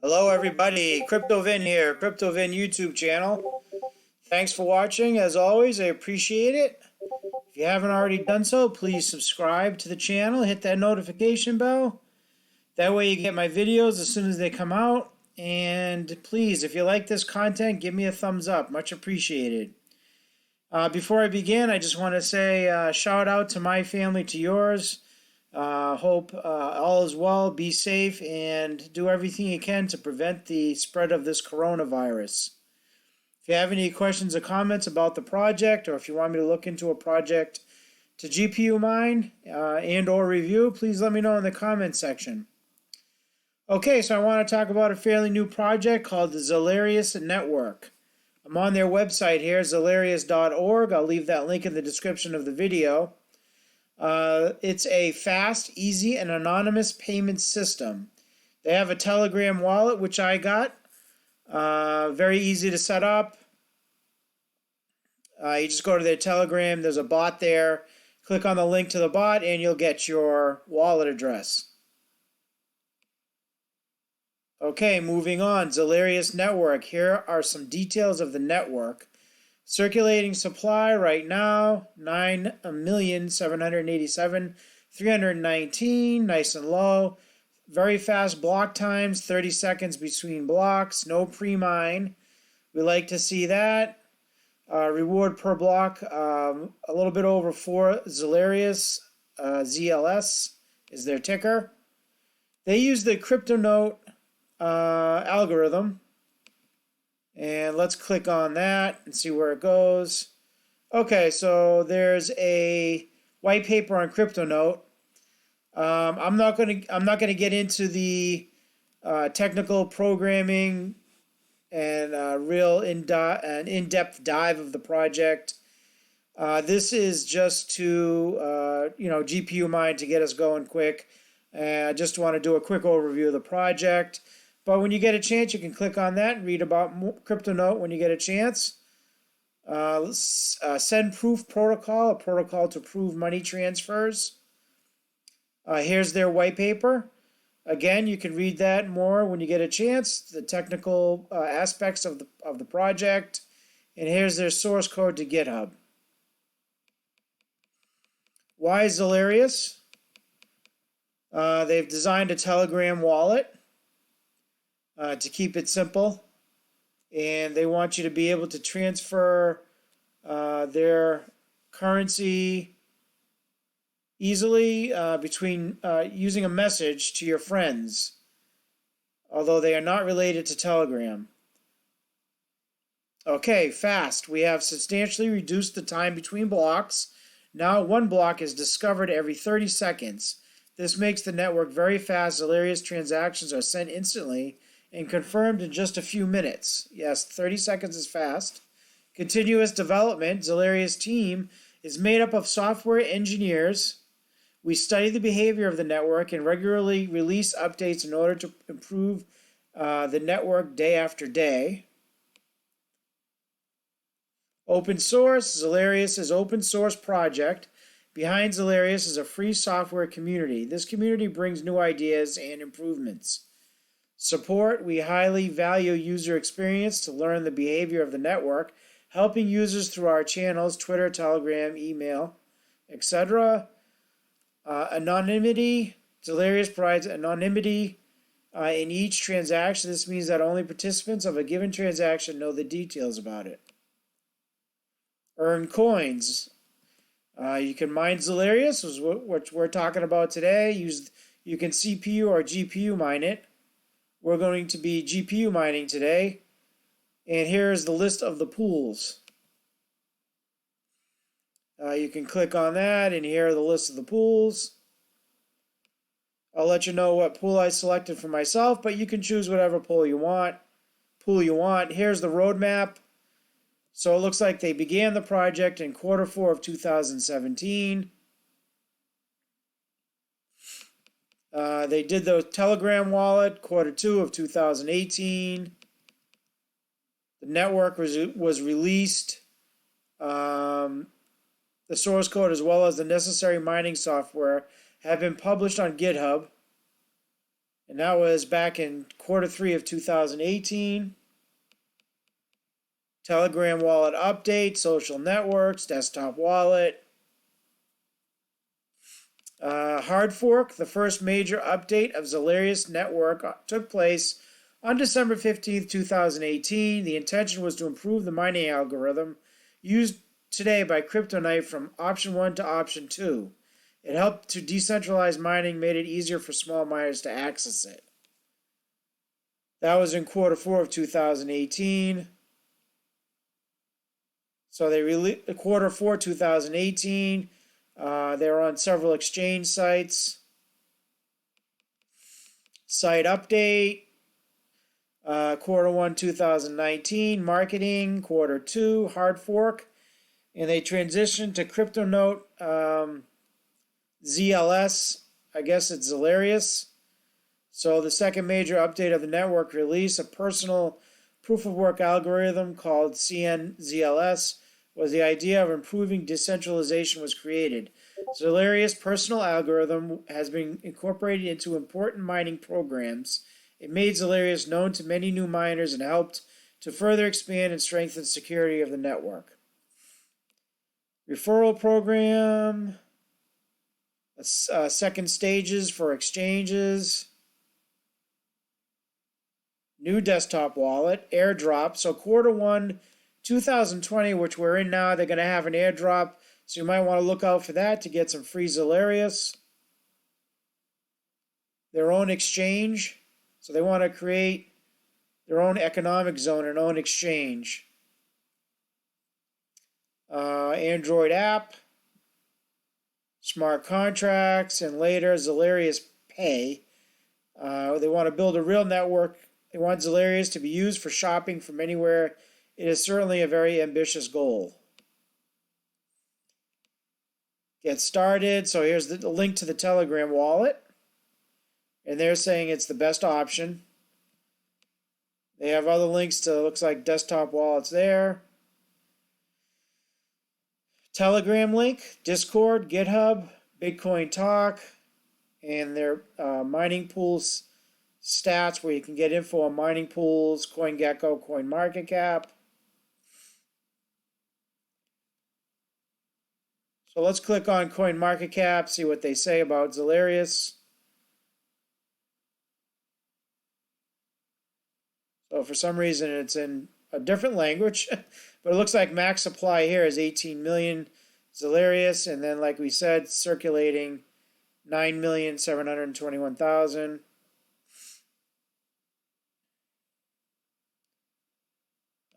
Hello everybody, CryptoVin here, CryptoVin YouTube channel. Thanks for watching. As always, I appreciate it. If you haven't already done so, please subscribe to the channel, hit that notification bell. That way you get my videos as soon as they come out. And please, if you like this content, give me a thumbs up. Much appreciated. Before I begin, I just want to say shout out to my family, to yours. Hope all is well, be safe, and do everything you can to prevent the spread of this coronavirus. If you have any questions or comments about the project, or if you want me to look into a project to GPU mine and or review, please let me know in the comments section. Okay, so I want to talk about a fairly new project called the Zelerius Network. I'm on their website here, zelerius.org. I'll leave that link in the description of the video. It's a fast, easy, and anonymous payment system. They have a Telegram wallet, which I got. Very easy to set up. You just go to their Telegram. There's a bot there. Click on the link to the bot, and you'll get your wallet address. Okay, moving on. Zelerius Network. Here are some details of the network. Circulating supply right now, 9,787,319, nice and low. Very fast block times, 30 seconds between blocks, no pre-mine. We like to see that. Reward per block, a little bit over 4. Zelerius ZLS is their ticker. They use the CryptoNote algorithm. And let's click on that and see where it goes. Okay, so there's a white paper on CryptoNote. I'm not gonna get into the technical programming and real in-depth dive of the project. This is just to GPU mine to get us going quick. I just want to do a quick overview of the project. But when you get a chance, you can click on that and read about CryptoNote when you get a chance. Send proof protocol, a protocol to prove money transfers. Here's their white paper. Again, you can read that more when you get a chance, the technical aspects of the project. And here's their source code to GitHub. Why Zelerius? They've designed a Telegram wallet. To keep it simple, and they want you to be able to transfer their currency easily between using a message to your friends, although they are not related to Telegram. Okay, fast. We have substantially reduced the time between blocks. Now one block is discovered every 30 seconds. This makes the network very fast. Zelerius transactions are sent instantly and confirmed in just a few minutes. Yes, 30 seconds is fast. Continuous development. Zelerius team is made up of software engineers. We study the behavior of the network and regularly release updates in order to improve the network day after day. Open source. Zelerius is open source project. Behind Zelerius is a free software community. This community brings new ideas and improvements. Support. We highly value user experience to learn the behavior of the network, helping users through our channels, Twitter, Telegram, email, etc. Anonymity. Zelerius provides anonymity in each transaction. This means that only participants of a given transaction know the details about it. Earn coins. You can mine Zelerius, is what we're talking about today. You can CPU or GPU mine it. We're going to be GPU mining today. And here's the list of the pools. You can click on that, and here are the list of the pools. I'll let you know what pool I selected for myself, but you can choose whatever pool you want. Here's the roadmap. So it looks like they began the project in Q4 of 2017. They did the Telegram wallet Q2 of 2018. The network was released. The source code as well as the necessary mining software have been published on GitHub. And that was back in Q3 of 2018. Telegram wallet update, social networks, desktop wallet. Hard fork, the first major update of Zelerius Network took place on December 15th, 2018. The intention was to improve the mining algorithm used today by CryptoNote from option 1 to option 2. It helped to decentralize mining, made it easier for small miners to access it. That was in Q4 of 2018. So they released Q4 2018. They're on several exchange sites. Site update. Q1 2019. Marketing. Q2. Hard fork. And they transitioned to CryptoNote ZLS. I guess it's Zelerius. So the second major update of the network release, a personal proof-of-work algorithm called CNZLS, was the idea of improving decentralization was created. Zelerius' personal algorithm has been incorporated into important mining programs. It made Zelerius known to many new miners and helped to further expand and strengthen security of the network. Referral program, second stages for exchanges. New desktop wallet, airdrop. So Q1 2020, which we're in now, they're going to have an airdrop. So you might want to look out for that to get some free Zelerius. Their own exchange. So they want to create their own economic zone and own exchange. Android app. Smart contracts. And later Zelerius Pay. They want to build a real network. They want Zelerius to be used for shopping from anywhere. It is certainly a very ambitious goal. Get started. So here's the link to the Telegram wallet. And they're saying it's the best option. They have other links to, looks like desktop wallets there. Telegram link, Discord, GitHub, Bitcoin Talk, and their mining pools stats where you can get info on mining pools, CoinGecko, Coinmarketcap. So let's click on CoinMarketCap, see what they say about Zelerius. So for some reason it's in a different language, but it looks like max supply here is 18 million Zelerius, and then like we said, circulating 9,721,000.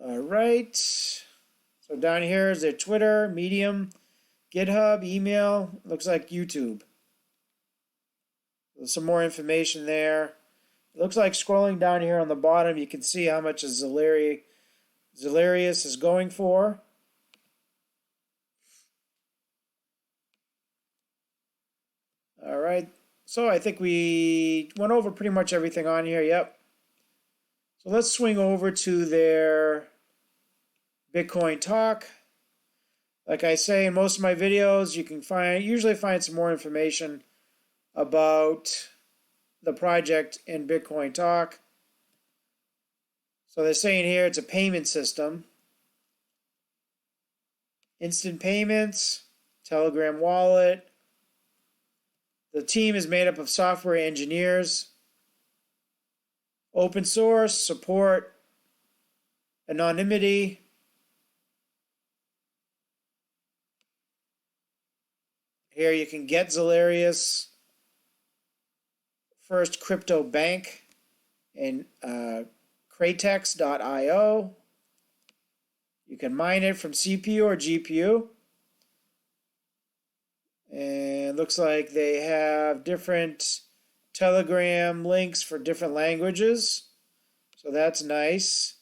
All right. So down here is their Twitter, Medium, GitHub, email, looks like YouTube. There's some more information there. It looks like scrolling down here on the bottom, you can see how much Zelerius is going for. All right, so I think we went over pretty much everything on here, yep. So let's swing over to their Bitcoin Talk. Like I say in most of my videos, you can usually find some more information about the project in Bitcoin Talk. So they're saying here it's a payment system. Instant payments, Telegram wallet. The team is made up of software engineers. Open source, support, anonymity. Here you can get Zelerius. First crypto bank in cratex.io. You can mine it from CPU or GPU. And looks like they have different Telegram links for different languages. So that's nice.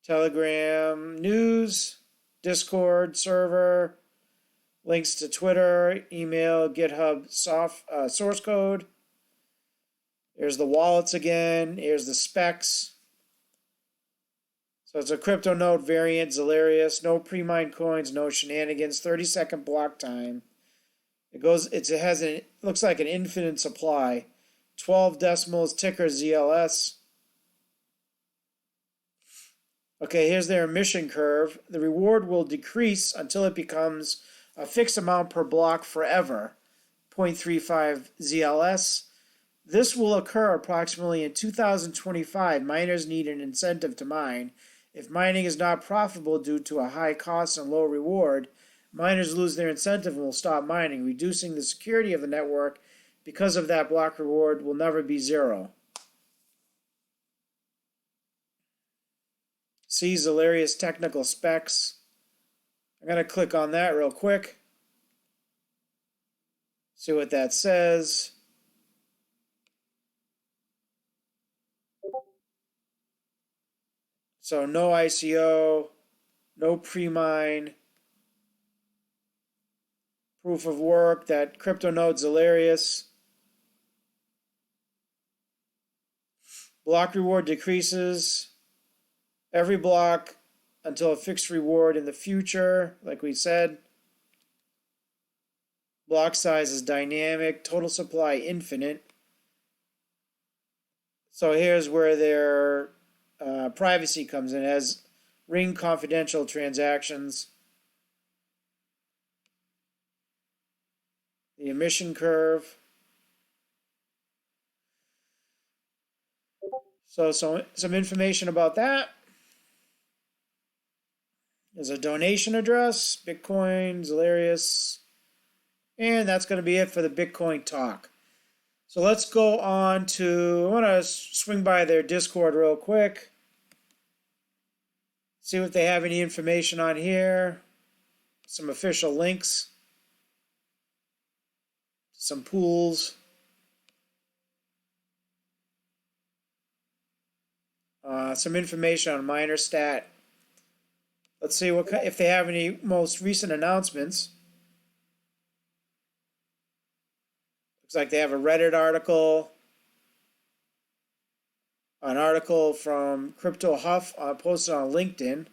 Telegram news, Discord server, links to Twitter, email, GitHub source code. There's the wallets again. Here's the specs. So it's a CryptoNote variant, Zelerius. No pre-mined coins, no shenanigans. 30-second block time. It looks like an infinite supply. 12 decimals ticker ZLS. Okay, here's their emission curve. The reward will decrease until it becomes a fixed amount per block forever, 0.35 ZLS. This will occur approximately in 2025. Miners need an incentive to mine. If mining is not profitable due to a high cost and low reward, miners lose their incentive and will stop mining, reducing the security of the network. Because of that, block reward will never be zero. See Zelerius technical specs. I'm going to click on that real quick. See what that says. So no ICO, no pre-mine, proof of work, that CryptoNote Zelerius. Block reward decreases every block until a fixed reward in the future, like we said. Block size is dynamic, total supply infinite. So here's where their privacy comes in, as ring confidential transactions. The emission curve. So some information about that. There's a donation address, Bitcoin, Zelerius, and that's going to be it for the Bitcoin talk. So let's go on to, I want to swing by their Discord real quick. See if they have any information on here. Some official links. Some pools. Some information on MinerStat. Let's see if they have any most recent announcements. Looks like they have a Reddit article, an article from Crypto Huff posted on LinkedIn.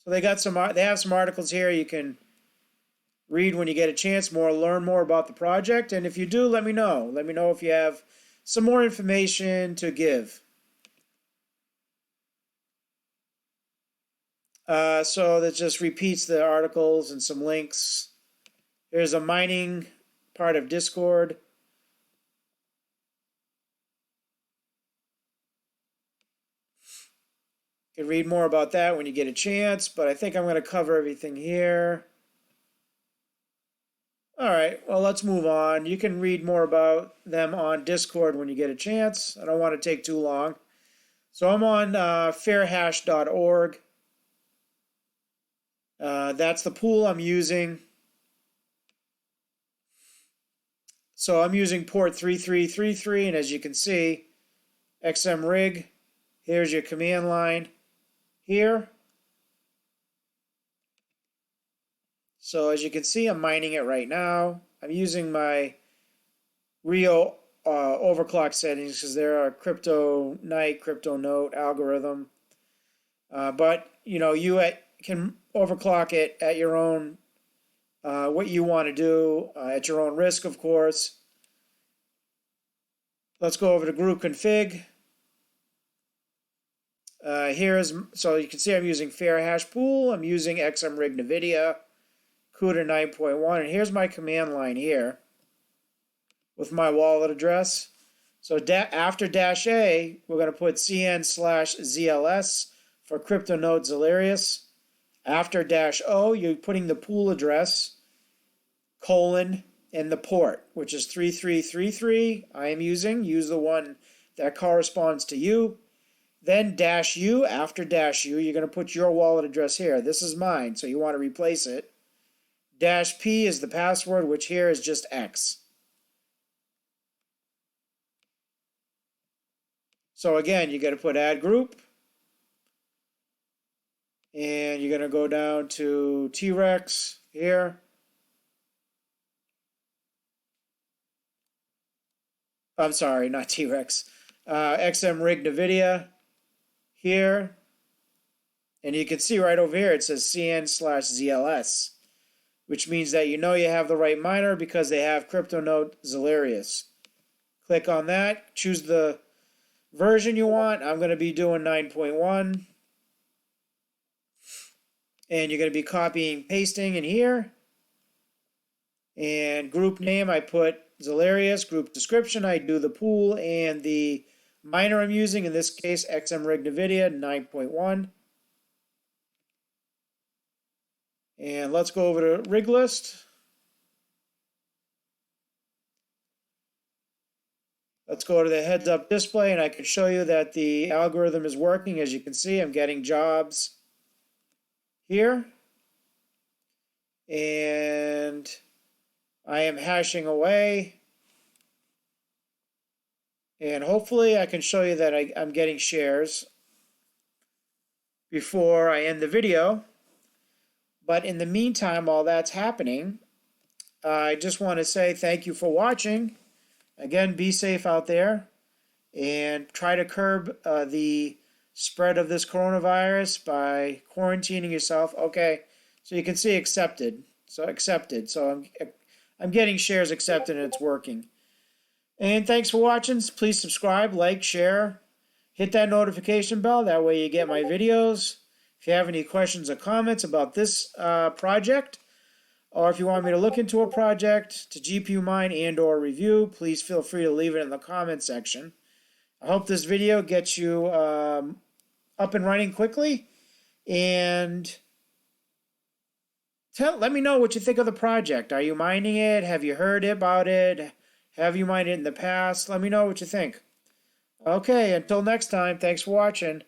So they have some articles here you can read when you get a chance, learn more about the project. And if you do, let me know. Let me know if you have some more information to give. So that just repeats the articles and some links. Here's a mining part of Discord. You can read more about that when you get a chance, but I think I'm going to cover everything here. All right, well, let's move on. You can read more about them on Discord when you get a chance. I don't want to take too long. So I'm on fairhash.org. That's the pool I'm using. So I'm using port 3333, and as you can see, xmrig. Here's your command line here. So as you can see, I'm mining it right now. I'm using my Rio overclock settings because they're a CryptoNote algorithm. But you know, you can overclock it at your own, what you want to do, at your own risk, of course. Let's go over to group config. So you can see I'm using Fairhash pool. I'm using xmrig-Nvidia, CUDA 9.1, and here's my command line here with my wallet address. So after -A, we're going to put cn/ZLS for CryptoNote Zelerius. After -O, you're putting the pool address, colon, and the port, which is 3333. I am use the one that corresponds to you. Then -U, after -U, you're going to put your wallet address here. This is mine, so you want to replace it. -P is the password, which here is just X. So again, you got to put add group. And you're going to go down to T-Rex here. I'm sorry, not T-Rex. xmrig-Nvidia here. And you can see right over here, it says cn/ZLS. which means that you know you have the right miner because they have CryptoNote Zelerius. Click on that, choose the version you want. I'm going to be doing 9.1. And you're going to be copying, pasting in here. And group name, I put Zelerius. Group description, I do the pool and the miner I'm using, in this case, xmrig-Nvidia 9.1. And let's go over to rig list. Let's go to the heads up display, and I can show you that the algorithm is working. As you can see, I'm getting jobs here. And I am hashing away. And hopefully I can show you that I'm getting shares before I end the video. But in the meantime, while that's happening, I just want to say thank you for watching. Again, be safe out there and try to curb the spread of this coronavirus by quarantining yourself. Okay, so you can see accepted. So accepted. So I'm getting shares accepted and it's working. And thanks for watching. Please subscribe, like, share, hit that notification bell. That way you get my videos. If you have any questions or comments about this project, or if you want me to look into a project to GPU mine and or review, please feel free to leave it in the comment section. I hope this video gets you up and running quickly. And let me know what you think of the project. Are you mining it? Have you heard about it? Have you mined it in the past? Let me know what you think. Okay, until next time, thanks for watching.